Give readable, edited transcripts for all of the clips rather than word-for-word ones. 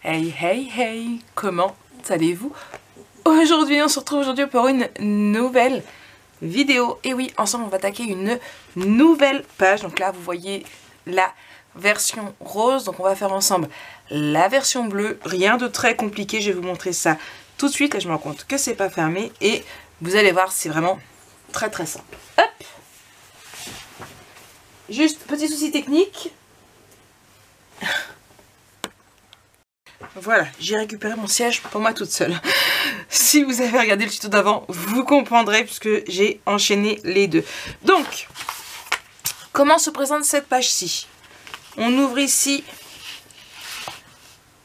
Hey hey hey, comment allez-vous? Aujourd'hui on se retrouve aujourd'hui pour une nouvelle vidéo. Et oui, ensemble on va attaquer une nouvelle page. Donc là vous voyez la version rose, donc on va faire ensemble la version bleue. Rien de très compliqué, je vais vous montrer ça tout de suite. Là je me rends compte que c'est pas fermé et vous allez voir, c'est vraiment très simple. Hop! Juste petit souci technique. Voilà, j'ai récupéré mon siège pour moi toute seule. Si vous avez regardé le tuto d'avant, vous comprendrez puisque j'ai enchaîné les deux. Donc, comment se présente cette page-ci? On ouvre ici.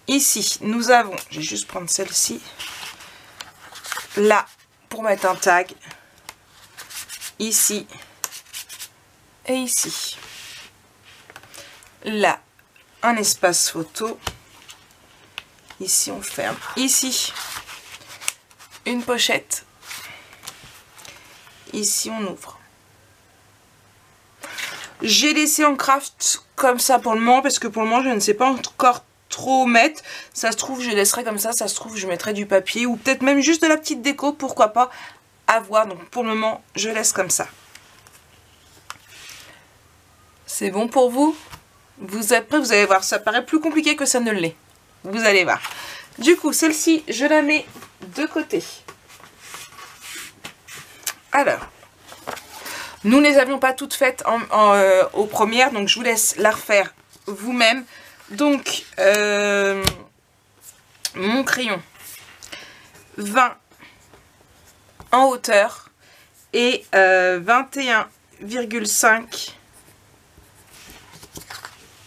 Ici, nous avons, je vais juste prendre celle-ci. Là, pour mettre un tag. Ici. Et ici. Là, un espace photo. Ici, on ferme. Ici, une pochette. Ici, on ouvre. J'ai laissé en craft comme ça pour le moment, parce que pour le moment, je ne sais pas encore trop mettre. Ça se trouve, je laisserai comme ça. Ça se trouve, je mettrai du papier ou peut-être même juste de la petite déco. Pourquoi pas, à voir. Donc, pour le moment, je laisse comme ça. C'est bon pour vous? Vous êtes prêts? Vous allez voir, ça paraît plus compliqué que ça ne l'est. Vous allez voir. Du coup, celle-ci, je la mets de côté. Alors, nous ne les avions pas toutes faites aux premières, donc je vous laisse la refaire vous-même. Donc, mon crayon 20 en hauteur et 21,5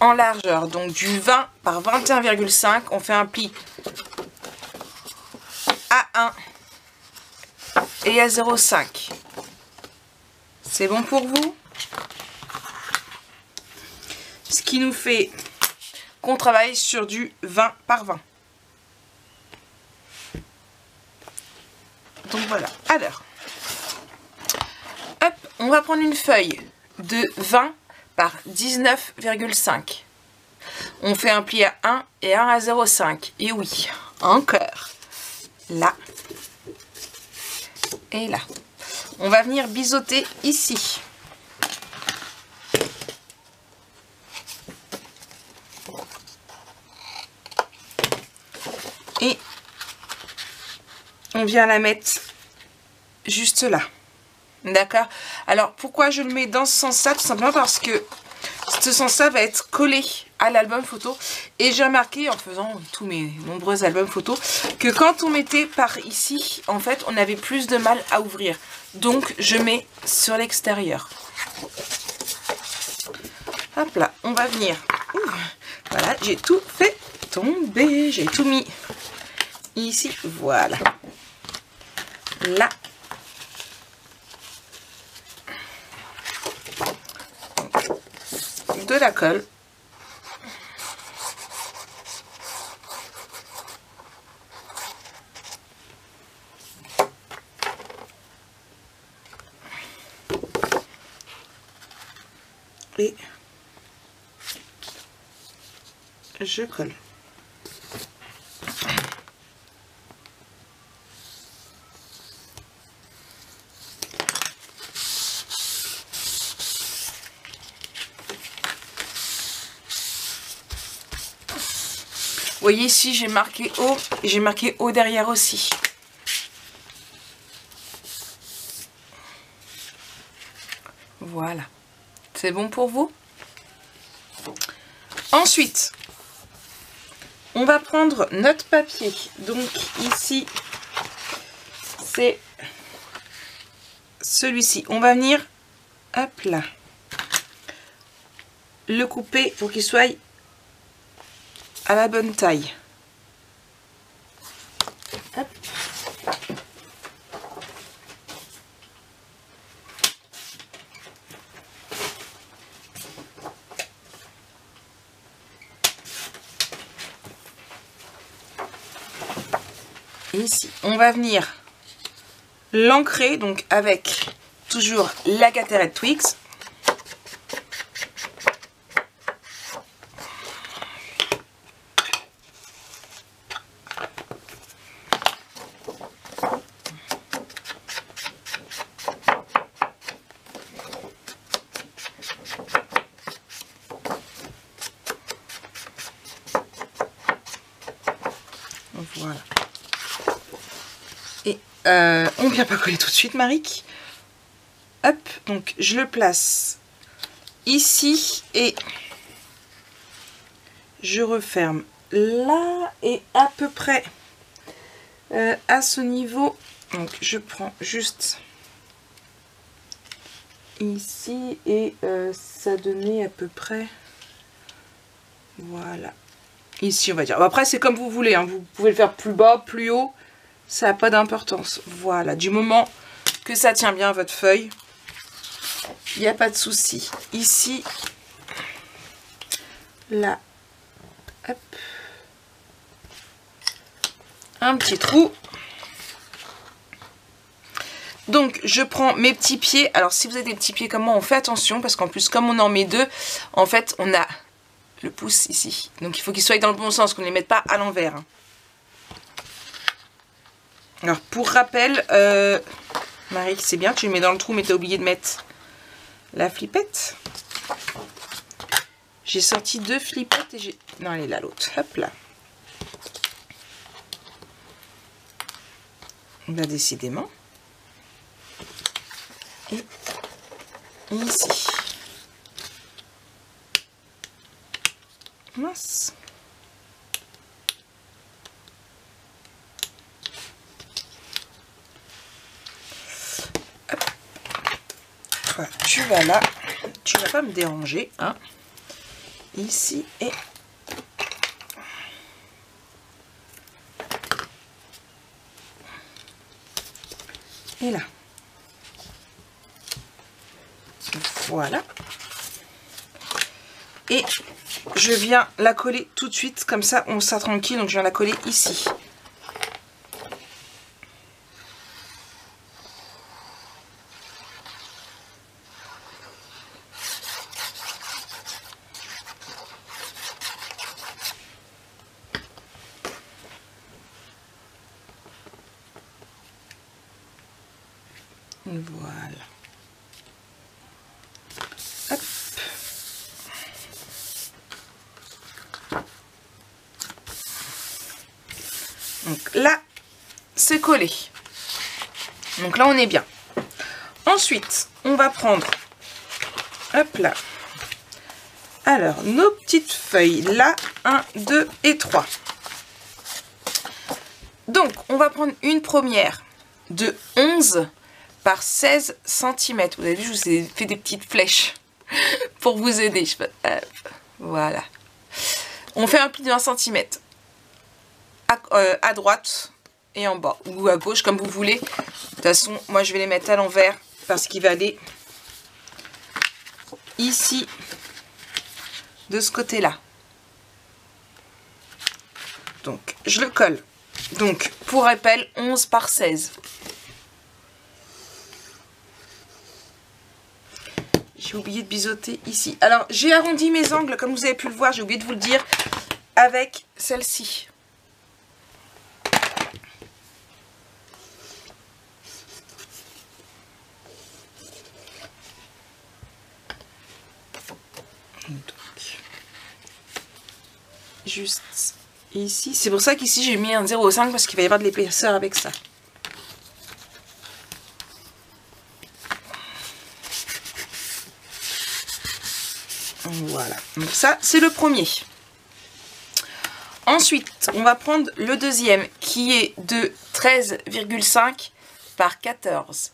en largeur. Donc du 20 par 21,5, on fait un pli à 1 et à 0,5. C'est bon pour vous? Ce qui nous fait qu'on travaille sur du 20 par 20. Donc voilà. Alors, hop, on va prendre une feuille de 20 par 19,5. On fait un pli à 1 et 1 à 0,5. Et oui, encore. Là. Et là. On va venir biseauter ici. Et on vient la mettre juste là. D'accord? Alors, pourquoi je le mets dans ce sens-là? Tout simplement parce que ce sens-là va être collé à l'album photo. Et j'ai remarqué, en faisant tous mes nombreux albums photos, que quand on mettait par ici, en fait, on avait plus de mal à ouvrir. Donc, je mets sur l'extérieur. Hop là, on va venir. Voilà, j'ai tout fait tomber. J'ai tout mis ici. Voilà. Là. De la colle. Et je colle. Vous voyez ici, j'ai marqué haut et j'ai marqué haut derrière aussi. Voilà. C'est bon pour vous? Ensuite, on va prendre notre papier. Donc ici, c'est celui-ci. On va venir, hop là, le couper pour qu'il soit à la bonne taille. Hop. Ici, on va venir l'ancrer donc avec toujours la Gatorade Twix. on vient pas coller tout de suite, Maric. Hop, donc je le place ici et je referme là et à peu près à ce niveau. Donc je prends juste ici et ça donnait à peu près, voilà, ici on va dire. Bon, après c'est comme vous voulez, hein. Vous pouvez le faire plus bas, plus haut, ça n'a pas d'importance. Voilà, du moment que ça tient bien votre feuille, il n'y a pas de souci. Ici, là, hop, un petit trou. Donc je prends mes petits pieds. Alors si vous avez des petits pieds comme moi, on fait attention parce qu'en plus comme on en met deux, en fait on a le pouce ici. Donc il faut qu'ils soient dans le bon sens, qu'on ne les mette pas à l'envers. Alors pour rappel, Marie, c'est bien, tu le mets dans le trou mais tu as oublié de mettre la flippette. J'ai sorti 2 flippettes et j'ai... Non, elle est là l'autre. Hop là. Là décidément. Et ici. Mince. Hop. Toi, tu vas là. Tu vas pas me déranger, hein. Ici et là. Voilà. Et je viens la coller tout de suite, comme ça on sera tranquille. Donc je viens la coller ici. Voilà. Hop. Donc là, c'est collé. Donc là, on est bien. Ensuite, on va prendre, hop là. Alors, nos petites feuilles, là, 1, 2 et 3. Donc, on va prendre une première de 11 par 16 cm. Vous avez vu, je vous ai fait des petites flèches pour vous aider. Voilà. On fait un pli de 1 cm à droite et en bas, ou à gauche, comme vous voulez. De toute façon, moi, je vais les mettre à l'envers parce qu'il va aller ici, de ce côté-là. Donc, je le colle. Donc, pour rappel, 11 par 16. J'ai oublié de biseauter ici. Alors, j'ai arrondi mes angles, comme vous avez pu le voir, j'ai oublié de vous le dire, avec celle-ci. Donc, juste ici. C'est pour ça qu'ici, j'ai mis un 0,5 parce qu'il va y avoir de l'épaisseur avec ça. Voilà, donc ça c'est le premier. Ensuite, on va prendre le deuxième qui est de 13,5 par 14.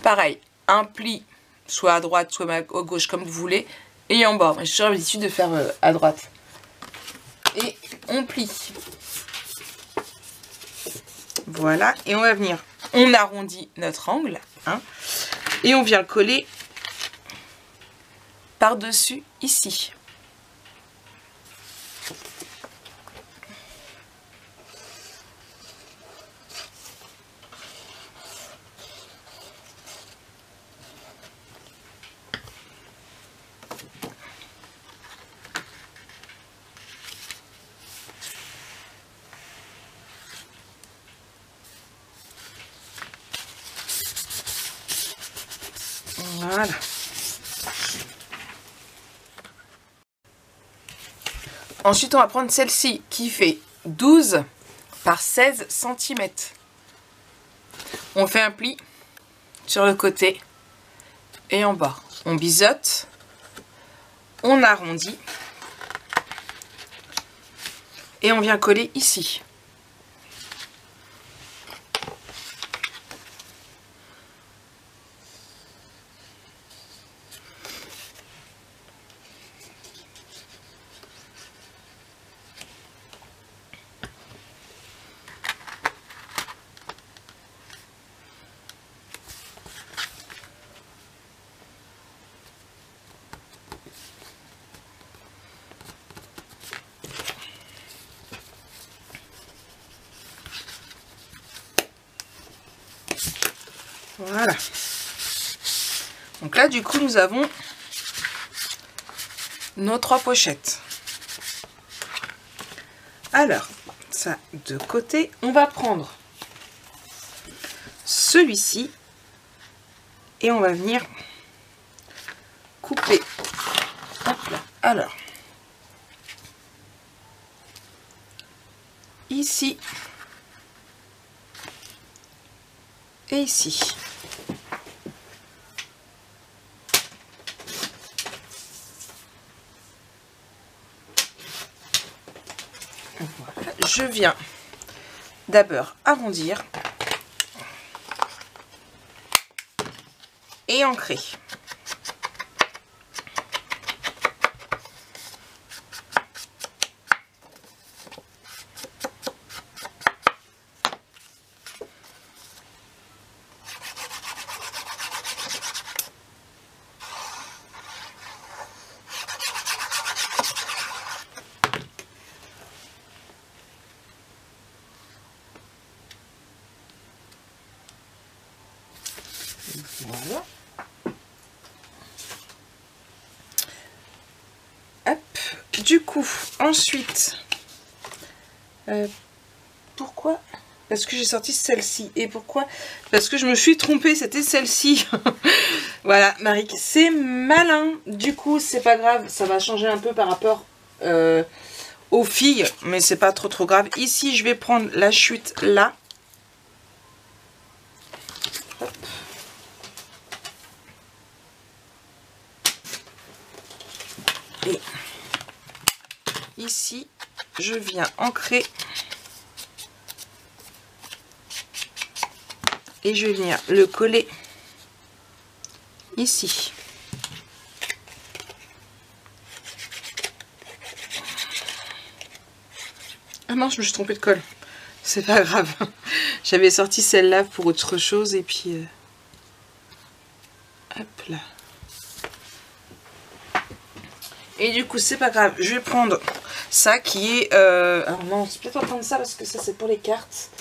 Pareil, un pli, soit à droite, soit à gauche, comme vous voulez, et en bas. J'ai l'habitude de faire à droite. Et on plie. Voilà, et on va venir, on arrondit notre angle, hein, et on vient coller par-dessus ici. Voilà. Ensuite, on va prendre celle-ci qui fait 12 par 16 cm. On fait un pli sur le côté et en bas. On biseaute, on arrondit et on vient coller ici. Voilà. Donc là, du coup, nous avons nos 3 pochettes. Alors, ça de côté, on va prendre celui-ci et on va venir couper. Hop là. Alors, ici et ici. Voilà. Je viens d'abord arrondir et ancrer. Voilà. Hop. Du coup, ensuite, pourquoi? Parce que j'ai sorti celle-ci. Et pourquoi? Parce que je me suis trompée, c'était celle-ci. Voilà, Marie, c'est malin. Du coup, c'est pas grave, ça va changer un peu par rapport aux filles, mais c'est pas trop grave. Ici, je vais prendre la chute là. Hop. Et ici, je viens ancrer et je viens le coller ici. Ah non, je me suis trompée de colle. C'est pas grave. J'avais sorti celle-là pour autre chose et puis... hop là. Et du coup, c'est pas grave. Je vais prendre ça qui est... alors non, c'est peut-être pas prendre ça parce que ça, c'est pour les cartes.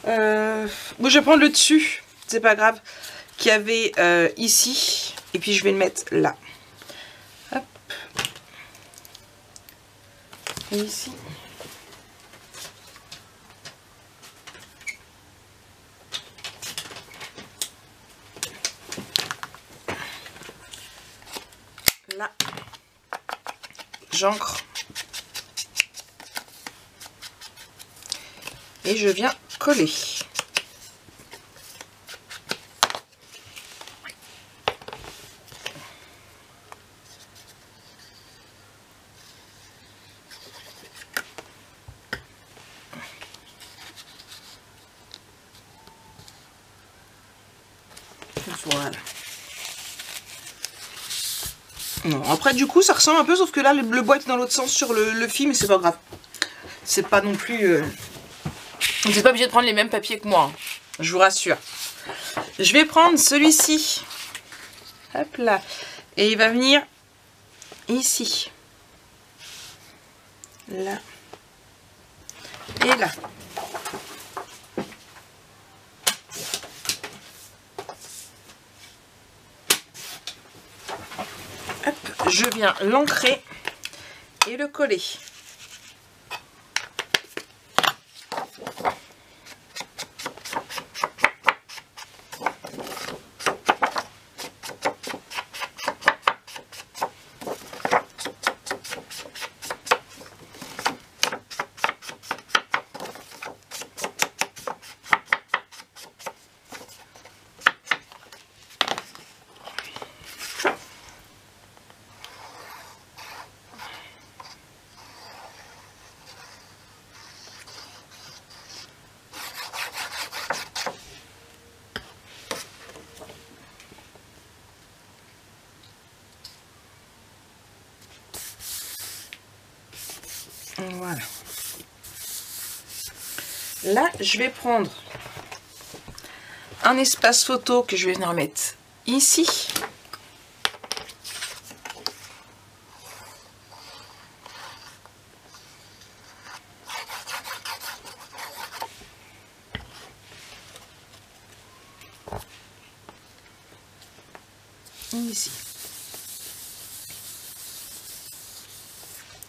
Bon, je vais prendre le dessus. C'est pas grave. Qui avait ici. Et puis, je vais le mettre là. Hop. Et ici. Là. J'ancre. Et je viens coller. Voilà. Non, après du coup ça ressemble un peu, sauf que là le bois est dans l'autre sens sur le fil, mais c'est pas grave. C'est pas non plus... Vous n'êtes pas obligé de prendre les mêmes papiers que moi, hein, je vous rassure. Je vais prendre celui-ci. Hop là. Et il va venir ici. Là. Et là. Hop, je viens l'ancrer et le coller. Voilà. Là, je vais prendre un espace photo que je vais venir mettre ici. Ici.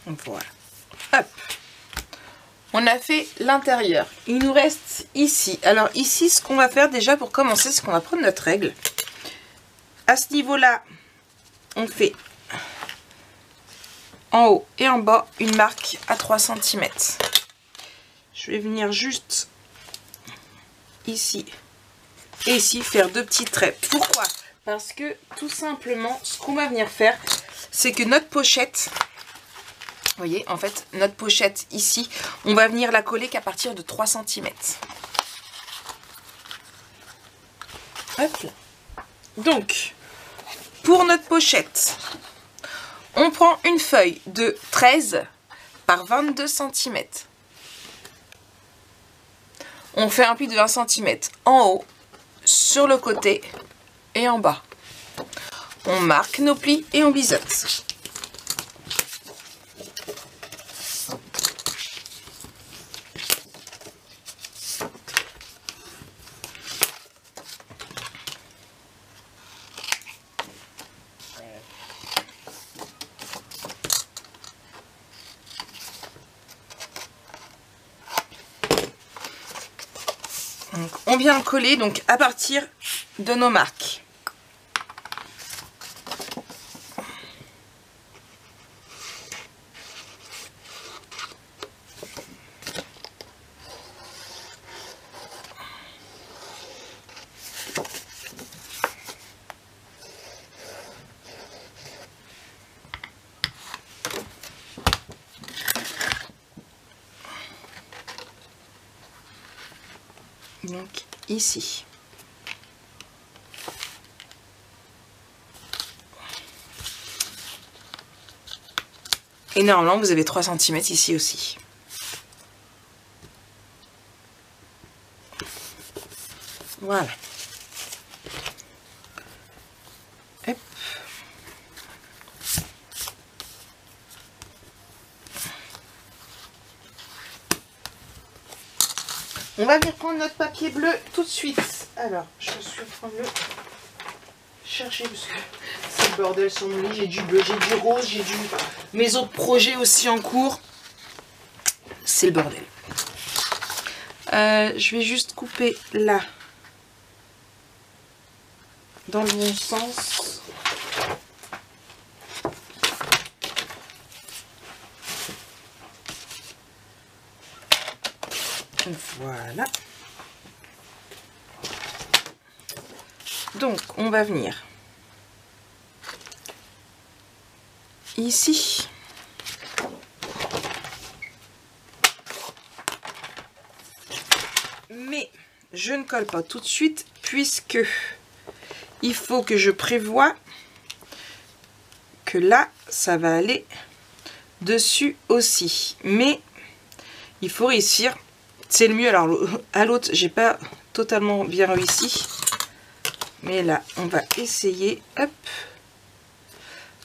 Voilà. Hop. On a fait l'intérieur. Il nous reste ici. Alors ici, ce qu'on va faire déjà pour commencer, c'est qu'on va prendre notre règle. À ce niveau-là, on fait en haut et en bas une marque à 3 cm. Je vais venir juste ici et ici faire 2 petits traits. Pourquoi? Parce que tout simplement, ce qu'on va venir faire, c'est que notre pochette, vous voyez, en fait, notre pochette ici, on va venir la coller qu'à partir de 3 cm. Hop là. Donc, pour notre pochette, on prend une feuille de 13 par 22 cm. On fait un pli de 20 cm en haut, sur le côté et en bas. On marque nos plis et on biseaute. Donc, on vient coller donc à partir de nos marques. Donc ici. Et normalement vous avez 3 cm ici aussi. Voilà. Hop. On va venir prendre notre papier bleu tout de suite. Alors, je suis en train de le chercher parce que c'est le bordel sur mon lit. J'ai du bleu, j'ai du rose, j'ai mes autres projets aussi en cours. C'est le bordel. Je vais juste couper là dans le bon sens. Voilà. Donc, on va venir ici. Mais je ne colle pas tout de suite puisque il faut que je prévoie que là, ça va aller dessus aussi. Mais il faut réussir. C'est le mieux. Alors, à l'autre, j'ai pas totalement bien réussi. Mais là, on va essayer. Hop.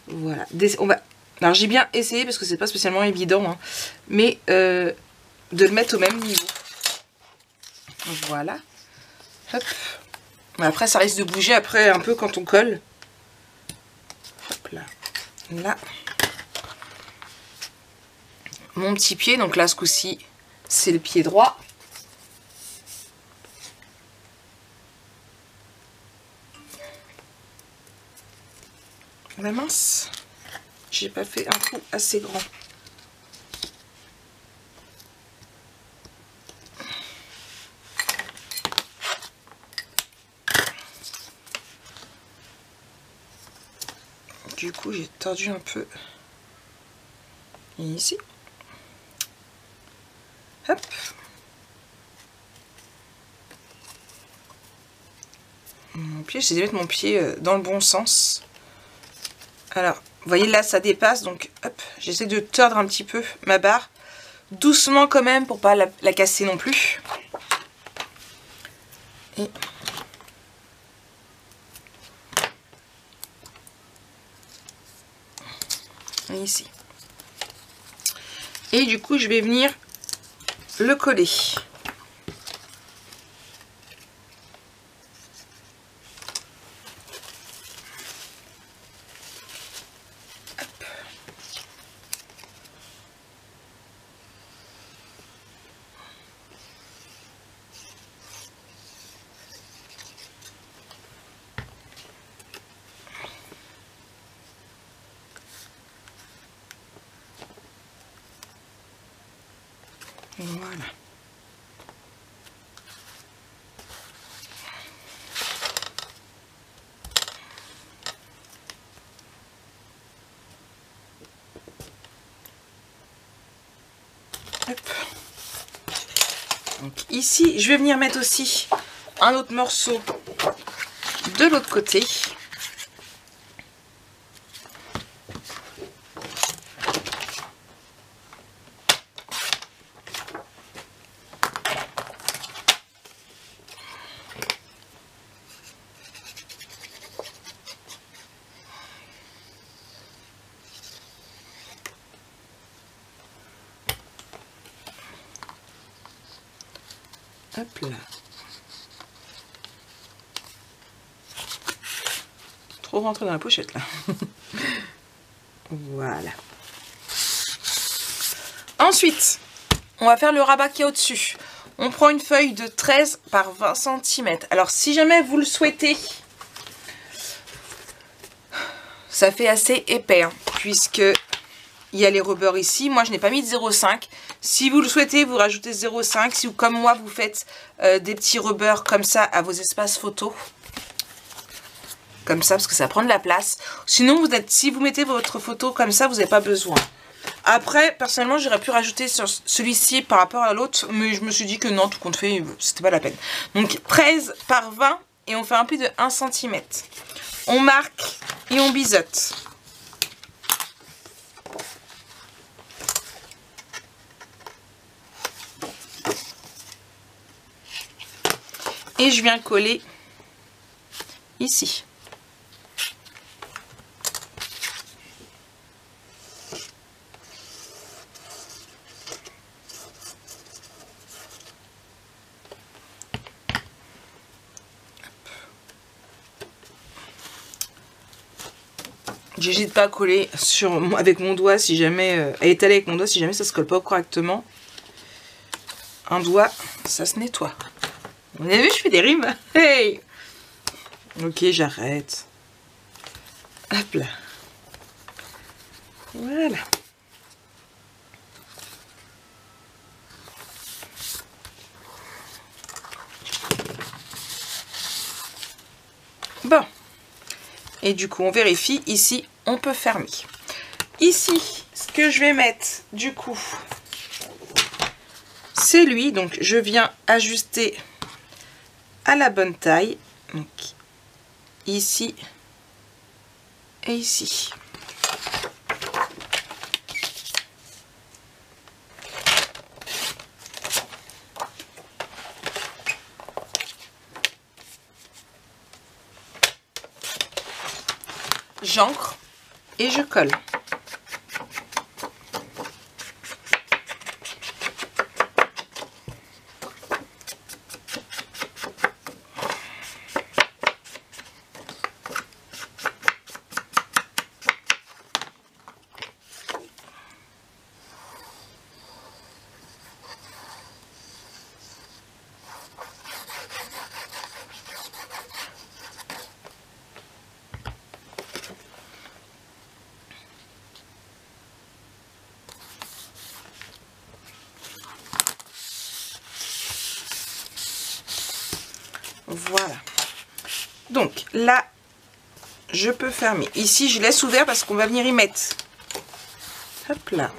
Voilà. On va... Alors, j'ai bien essayé parce que c'est pas spécialement évident. Hein, mais de le mettre au même niveau. Voilà. Hop. Après, ça risque de bouger après un peu quand on colle. Hop là. Là. Mon petit pied. Donc là, ce coup-ci, c'est le pied droit. La mince, j'ai pas fait un trou assez grand. Du coup, j'ai tordu un peu ici. Hop. Mon pied, j'essaie de mettre mon pied dans le bon sens. Alors, vous voyez là, ça dépasse, donc hop, j'essaie de tordre un petit peu ma barre doucement quand même pour pas la casser non plus. Et ici. Et du coup, je vais venir le coller. Hop. Voilà. Hop. Donc ici, je vais venir mettre aussi un autre morceau de l'autre côté. Hop là. Trop rentré dans la pochette là. Voilà. Ensuite, on va faire le rabat qui est au-dessus. On prend une feuille de 13 par 20 cm. Alors si jamais vous le souhaitez, ça fait assez épais, hein, puisque il y a les rebords ici. Moi, je n'ai pas mis de 0,5. Si vous le souhaitez, vous rajoutez 0,5. Si, comme moi, vous faites des petits rebords comme ça à vos espaces photos. Comme ça, parce que ça prend de la place. Sinon, si vous mettez votre photo comme ça, vous n'avez pas besoin. Après, personnellement, j'aurais pu rajouter sur celui-ci par rapport à l'autre. Mais je me suis dit que non, tout compte fait, c'était pas la peine. Donc, 13 par 20. Et on fait un pli de 1 cm. On marque et on biseaute. Et je viens coller ici. J'hésite pas à coller avec mon doigt si jamais, à étaler avec mon doigt si jamais ça se colle pas correctement. Un doigt, ça se nettoie. Vous avez vu, je fais des rimes. Hey! Ok, j'arrête. Hop là. Voilà. Bon. Et du coup, on vérifie. Ici, on peut fermer. Ici, ce que je vais mettre, du coup, c'est lui. Donc, je viens ajuster à la bonne taille. Donc, ici et ici. J'ancre et je colle. Voilà. Donc là, je peux fermer. Ici, je laisse ouvert parce qu'on va venir y mettre. Hop là.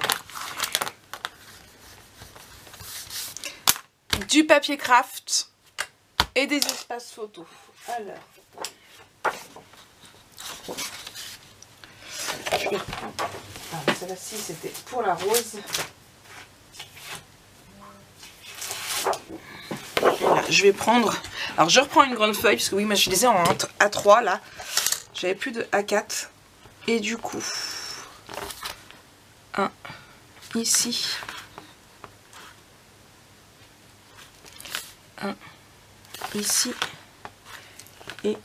Du papier craft et des espaces photos. Alors, je vais reprendre. Celle-ci, c'était pour la rose. je vais prendre... Alors je reprends une grande feuille, parce que oui, moi je les ai en A3 là. J'avais plus de A4. Et du coup, un ici. Un ici. Et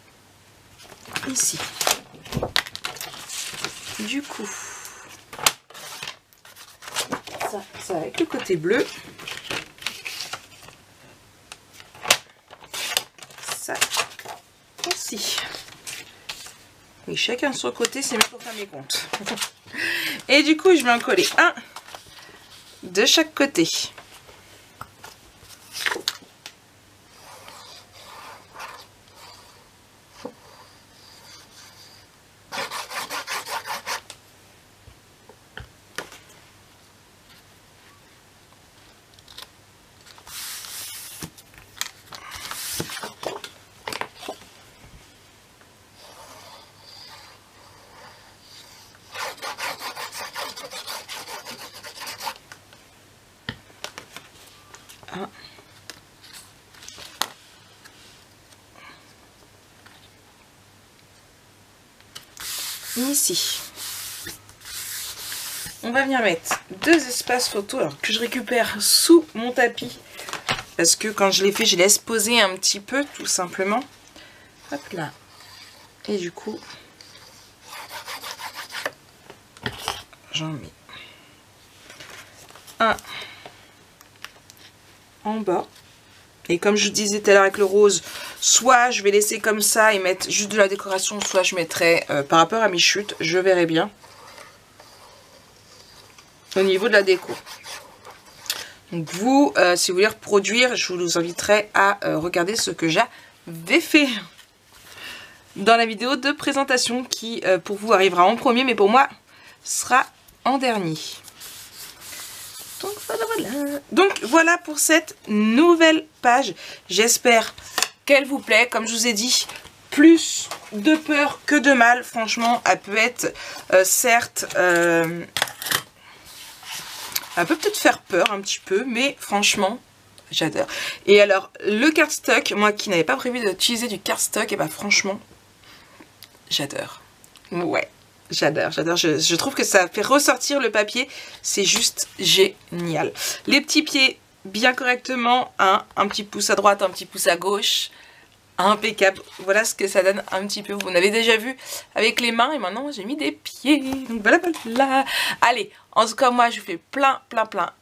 ici. Du coup, ça avec le côté bleu. Ça aussi. Oui, chacun de son côté, c'est mieux pour faire mes comptes. Et du coup, je vais en coller un de chaque côté. Ici, on va venir mettre deux espaces photos alors, que je récupère sous mon tapis parce que quand je les fais, je laisse poser un petit peu tout simplement. Hop là. Et du coup, j'en mets un en bas. Et comme je vous disais tout à l'heure avec le rose, soit je vais laisser comme ça et mettre juste de la décoration, soit je mettrai par rapport à mes chutes, je verrai bien. Au niveau de la déco. Donc vous, si vous voulez reproduire, je vous inviterai à regarder ce que j'avais fait dans la vidéo de présentation qui pour vous arrivera en premier, mais pour moi sera en dernier. Donc voilà. Donc voilà pour cette nouvelle page. J'espère qu'elle vous plaît. Comme je vous ai dit, plus de peur que de mal. Franchement, elle peut être certes... elle peut peut-être faire peur un petit peu, mais franchement, j'adore. Et alors, le cardstock, moi qui n'avais pas prévu d'utiliser du cardstock, et bah franchement, j'adore. Ouais. J'adore, j'adore, je trouve que ça fait ressortir le papier, c'est juste génial. Les petits pieds bien correctement, un petit pouce à droite, un petit pouce à gauche, impeccable. Voilà ce que ça donne un petit peu, vous l'avez déjà vu avec les mains et maintenant j'ai mis des pieds, donc voilà, voilà. Allez, en tout cas moi je vous fais plein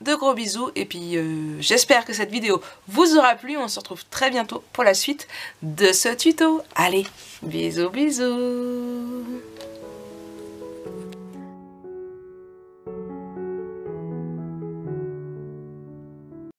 de gros bisous et puis j'espère que cette vidéo vous aura plu, on se retrouve très bientôt pour la suite de ce tuto. Allez, bisous bisous.